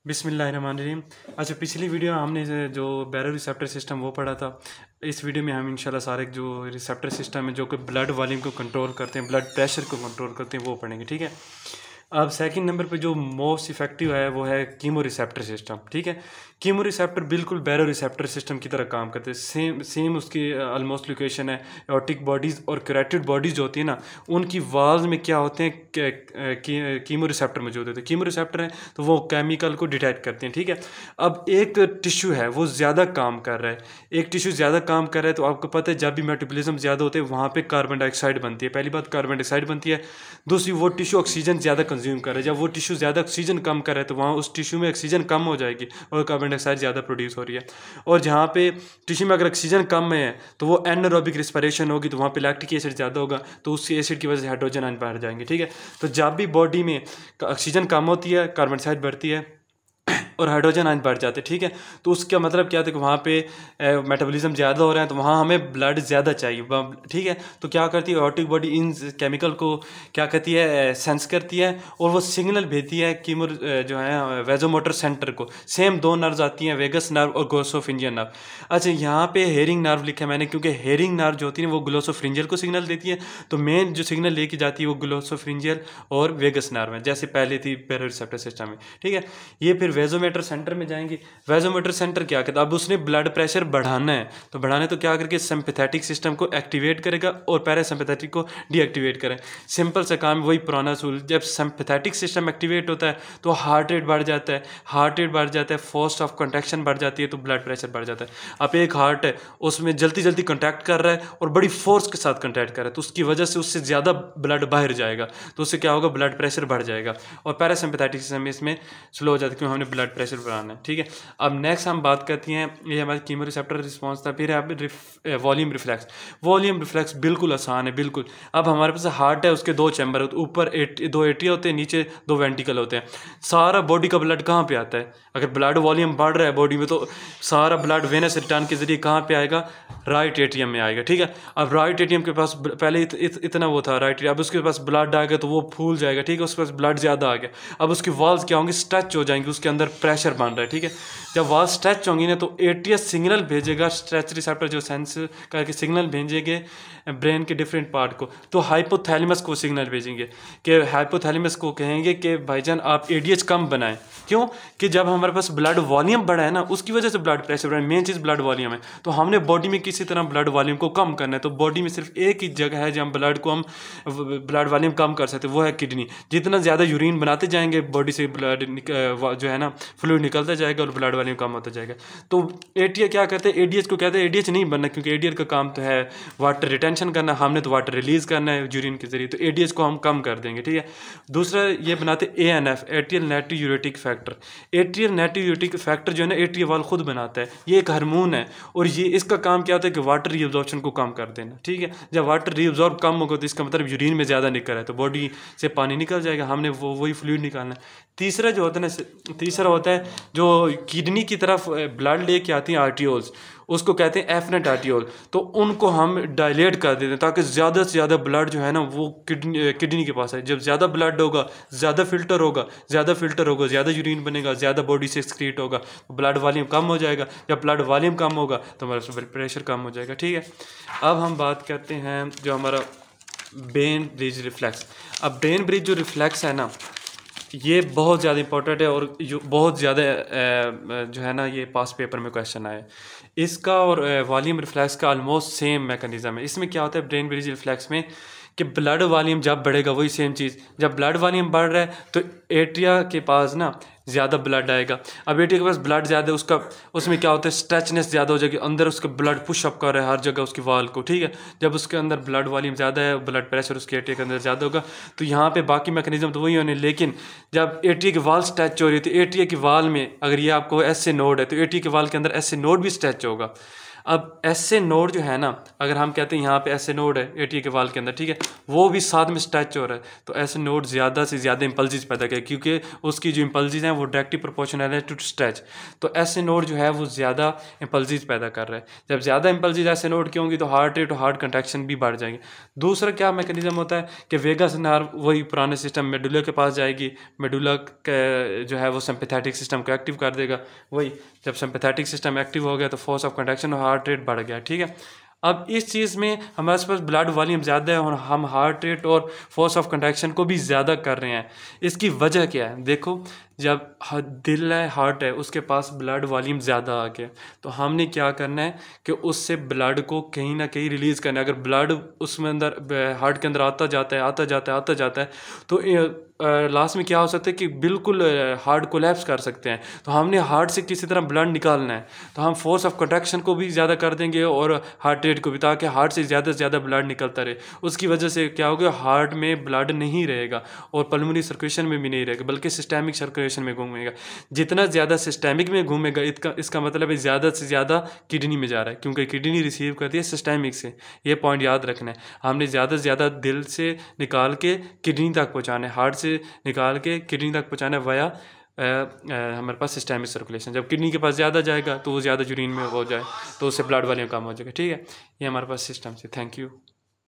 बिस्मिल्लाहिर्रहमानिर्रहीम। अच्छा, पिछली वीडियो में हमने जो बैरो रिसेप्टर सिस्टम वो पढ़ा था। इस वीडियो में हम इंशाल्लाह सारे जो रिसेप्टर सिस्टम है जो कि ब्लड वॉल्यूम को कंट्रोल करते हैं, ब्लड प्रेशर को कंट्रोल करते हैं, वो पढ़ेंगे। ठीक है। अब सेकंड नंबर पे जो मोस्ट इफेक्टिव है वो है कीमो रिसेप्टर सिस्टम। ठीक है। कीमो रिसेप्टर बिल्कुल बैरो रिसेप्टर सिस्टम की तरह काम करते हैं। सेम उसकी ऑलमोस्ट लोकेशन है। एओर्टिक बॉडीज़ और कैरोटिड बॉडीज़ जो होती है ना, उनकी वाल्स में क्या होते हैं, कीमो रिसेप्टर मौजूद होते हैं। कीमो रिसेप्टर हैं तो वो केमिकल को डिटेक्ट करते हैं। ठीक है। अब एक टिश्यू है वो ज़्यादा काम कर रहा है, एक टिश्यू ज़्यादा काम कर रहा है तो आपको पता है जब भी मेटाबॉलिज्म ज़्यादा होते हैं वहाँ पे कार्बन डाइऑक्साइड बनती है। पहली बात कार्बन डाइऑक्साइड बनती है। दूसरी, वो टिश्यू ऑक्सीजन ज़्यादा कंज्यूम कर रहा है। जब वो टिश्यू ज़्यादा ऑक्सीजन कम कर रहा है तो वहाँ उस टिश्यू में ऑक्सीजन कम हो जाएगी और कार्बन डाइऑक्साइड ज़्यादा प्रोड्यूस हो रही है। और जहाँ पे टिश्यू में अगर ऑक्सीजन कम है तो वो एनारोबिक रिस्पिरेशन होगी तो वहाँ पे लैक्टिक एसिड ज़्यादा होगा तो उस एसिड की वजह से हाइड्रोजन आयन बाहर जाएंगे। ठीक है। तो जब भी बॉडी में ऑक्सीजन कम होती है, कार्बन डाइऑक्साइड बढ़ती है और हाइड्रोजन आयन बढ़ जाते हैं। ठीक है। तो उसका मतलब क्या था कि वहाँ पे मेटाबॉलिज्म ज़्यादा हो रहा है तो वहाँ हमें ब्लड ज़्यादा चाहिए। ठीक है। तो क्या करती है एओर्टिक बॉडी इन केमिकल को क्या करती है, सेंस करती है और वो सिग्नल भेजती है कीमो जो है वेजोमोटर सेंटर को। सेम दो नर्व्स आती हैं, वेगस नर्व और ग्लोसोफिंजियल नर्व। अच्छा, यहाँ पे हेरिंग नर्व लिखा है मैंने क्योंकि हेरिंग नर्व जो होती है वो ग्लोसोफिंजियल को सिग्नल देती है। तो मेन जो सिग्नल लेके जाती है वो ग्लोसोफिंजियल और वेगस नर्व है, जैसे पहले थी बैरोरिसेप्टर सिस्टम में। ठीक है। ये फिर वेजोमीटर सेंटर में जाएंगे। वेजोमीटर सेंटर क्या कहता है, अब उसने ब्लड प्रेशर बढ़ाना है तो बढ़ाने तो क्या करके सिंपैथेटिक सिस्टम को एक्टिवेट करेगा और पैरासिम्पैथेटिक को डीएक्टिवेट करें। सिंपल सा काम, वही पुराना सूल। जब सिंपैथेटिक सिस्टम एक्टिवेट होता है तो हार्ट रेट बढ़ जाता है, हार्ट रेट बढ़ जाता है, फोर्स ऑफ कंट्रैक्शन बढ़ जाती है तो ब्लड प्रेशर बढ़ जाता है। अब एक हार्ट है उसमें जल्दी जल्दी कंट्रैक्ट कर रहा है और बड़ी फोर्स के साथ कंट्रैक्ट कर रहा है तो उसकी वजह से उससे ज़्यादा ब्लड बाहर जाएगा तो उससे क्या होगा, ब्लड प्रेशर बढ़ जाएगा। और पैरासिम्पैथेटिक सिस्टम इसमें स्लो हो जाता है क्योंकि हमने ब्लड प्रेशर बढ़ाना है। ठीक है। अब नेक्स्ट हम बात करती हैं, ये हमारी कीमो रिसेप्टर रिस्पॉन्स था। फिर है वॉल्यूम रिफ्लेक्स। वॉल्यूम रिफ्लेक्स बिल्कुल आसान है, बिल्कुल। अब हमारे पास हार्ट है, उसके दो चैम्बर होते हैं, ऊपर दो एट्रिया होते हैं, नीचे दो वेंटिकल होते हैं। सारा बॉडी का ब्लड कहाँ पे आता है, अगर ब्लड वॉल्यूम बढ़ रहा है बॉडी में तो सारा ब्लड वेनस रिटर्न के जरिए कहाँ पे आएगा, राइट एट्रियम में आएगा। ठीक है। अब राइट एट्रियम के पास पहले इतना वो था राइट एट्रियम, अब उसके पास ब्लड आ गया तो वो फूल जाएगा। ठीक है। उसके पास ब्लड ज़्यादा आ गया, अब उसकी वॉल्स क्या होंगी, स्ट्रेच हो जाएंगी, उसके अंदर प्रेशर बन रहा है। ठीक है। जब वॉल स्ट्रेच होंगी ना तो एटीएस सिग्नल भेजेगा, स्ट्रेच रिसेप्टर जो सेंस करके सिग्नल भेजेंगे ब्रेन के डिफरेंट पार्ट को। तो हाइपोथैलेमस को सिग्नल भेजेंगे कि हाइपोथैलेमस को कहेंगे कि भाईजान आप एडीएच कम बनाएं। क्यों कि जब हमारे पास ब्लड वॉल्यूम बढ़ा है ना उसकी वजह से ब्लड प्रेशर बढ़ा है। मेन चीज़ ब्लड वॉल्यूम है तो हमने बॉडी में किसी तरह ब्लड वॉल्यूम को कम करना है। तो बॉडी में सिर्फ एक ही जगह है जहाँ हम ब्लड वॉल्यूम कम कर सकते हैं, वो है किडनी। जितना ज़्यादा यूरिन बनाते जाएंगे बॉडी से ब्लड जो है ना फ्लूइड निकलता जाएगा और ब्लड वॉल्यूम कम होता जाएगा। तो एटीए क्या करते हैं, एडीएच को कहते हैं एडीएच नहीं बनना क्योंकि एडीएच का काम तो है वाटर रिटेंशन करना, हमने तो वाटर रिलीज करना है यूरिन के जरिए, तो एडीएच को हम कम कर देंगे। ठीक है। दूसरा ये बनाते ANF, atrial नाइट्रोयूरेटिक factor. Atrial नाइट्रोयूरेटिक factor जो है ना एट्रियल वॉल खुद बनाता है, ये एक हार्मोन है और ये इसका काम क्या होता है कि वाटर रीअब्जॉर्प्शन को कम कर देना। ठीक है। जब वाटर रीअब्जॉर्ब कम होगा तो इसका मतलब यूरिन में ज़्यादा निकल रहा है तो बॉडी से पानी निकल जाएगा, हमने वही फ्लूइड निकालना है। तीसरा जो होता है ना, तीसरा होता है जो किडनी की तरफ ब्लड लेके आती हैं आर्टियोल्स, उसको कहते हैं एफनेट आर्टियोल। तो उनको हम डायलेट कर देते हैं ताकि ज़्यादा से ज़्यादा ब्लड जो है ना वो किडनी के पास है। जब ज़्यादा ब्लड होगा ज़्यादा फिल्टर होगा, ज़्यादा फिल्टर होगा ज़्यादा यूरिन बनेगा, ज़्यादा बॉडी से एक्सक्रीट होगा तो ब्लड वॉल्यूम कम हो जाएगा। जब ब्लड वॉल्यूम कम होगा तो हमारा ब्लड प्रेशर कम हो जाएगा। ठीक है। अब हम बात करते हैं जो हमारा ब्रेन ब्रिज रिफ्लेक्स। अब ब्रेन ब्रिज जो रिफ्लेक्स है ना ये बहुत ज़्यादा इंपॉर्टेंट है और जो बहुत ज़्यादा जो है ना ये पास पेपर में क्वेश्चन आया। इसका और वॉल्यूम रिफ्लेक्स का ऑलमोस्ट सेम मैकेनिज्म है। इसमें क्या होता है ब्रेन ब्रिज रिफ्लेक्स में कि ब्लड वॉल्यूम जब बढ़ेगा वही सेम चीज़, जब ब्लड वॉल्यूम बढ़ रहा है तो एट्रिया के पास ना ज़्यादा ब्लड आएगा। अब एट्रिया के पास ब्लड ज़्यादा है उसका उसमें क्या होता है स्ट्रेचनेस ज़्यादा हो जाएगी, अंदर उसका ब्लड पुशअप कर रहा है हर जगह उसकी वाल को। ठीक है। जब उसके अंदर ब्लड वॉल्यूम ज़्यादा है, ब्लड प्रेशर उसके एट्रिया के अंदर ज़्यादा होगा तो यहाँ पे बाकी मैकेनिज्म तो वही होने, लेकिन जब एट्रिया की वाल स्ट्रेच हो रही है तो एट्रिया की वाल में अगर ये आपको ऐसे नोड है तो एट्रिया के वाल के अंदर ऐसे नोड भी स्ट्रेच होगा। अब ऐसे नोड जो है ना, अगर हम कहते हैं यहाँ पे ऐसे नोड है एटीए के वाल के अंदर, ठीक है, वो भी साथ में स्ट्रेच हो रहा है, तो ऐसे नोड ज़्यादा से ज़्यादा इम्पल्सिस पैदा करें, क्योंकि उसकी जो इम्पल्सिस हैं वो डायरेक्टली प्रोपोर्शनल है टू स्ट्रेच। तो ऐसे नोड जो है वो ज़्यादा इम्पल्सिस पैदा कर रहा है। जब ज़्यादा इम्पल्सिस ऐसे नोड की होंगी तो हार्ट रेट और हार्ट कंट्रैक्शन भी बढ़ जाएंगे। दूसरा क्या मैकेनिज्म होता है कि वेगस नर्व वही पुराने सिस्टम मेडुला के पास जाएगी, मेडुला जो है वो सिंपैथेटिक सिस्टम को एक्टिव कर देगा। वही जब सिंपैथेटिक सिस्टम एक्टिव हो गया तो फोर्स ऑफ कंडक्शन और हार्ट रेट बढ़ गया, ठीक है। अब इस चीज़ में हमारे पास ब्लड वॉल्यूम ज़्यादा है और हम हार्ट रेट और फोर्स ऑफ कंडक्शन को भी ज़्यादा कर रहे हैं। इसकी वजह क्या है? देखो, जब दिल है, हार्ट है, उसके पास ब्लड वॉल्यूम ज़्यादा आ गया, तो हमने क्या करना है कि उससे ब्लड को कहीं ना कहीं रिलीज़ करना है। अगर ब्लड उसमें अंदर हार्ट के अंदर आता जाता है आता जाता है आता जाता है, तो लास्ट में क्या हो सकता है कि बिल्कुल हार्ट कोलैप्स कर सकते हैं। तो हमने हार्ट से किसी तरह ब्लड निकालना है, तो हम फोर्स ऑफ कंट्रैक्शन को भी ज़्यादा कर देंगे और हार्ट रेट को भी, ताकि हार्ट से ज़्यादा ब्लड निकलता रहे। उसकी वजह से क्या होगा, हार्ट में ब्लड नहीं रहेगा और पल्मोनरी सर्कुलेशन में भी नहीं रहेगा, बल्कि सिस्टेमिक सर्कुलेशन में घूमेगा। जितना ज़्यादा सिस्टेमिक में घूमेगा, इसका मतलब है ज़्यादा से ज़्यादा किडनी में जा रहा है, क्योंकि किडनी रिसीव करती है सिस्टेमिक से। ये पॉइंट याद रखना है, हमने ज़्यादा से ज़्यादा दिल से निकाल के किडनी तक पहुँचाना है, हार्ट से निकाल के किडनी तक पहुँचाना है वाया हमारे पास सिस्टेमिक सर्कुलेशन। जब किडनी के पास ज़्यादा जाएगा तो वो ज़्यादा यूरिन में हो जाए, तो उससे ब्लड वॉल्यूम कम हो जाएगा, ठीक है। ये हमारे पास सिस्टम से। Thank you.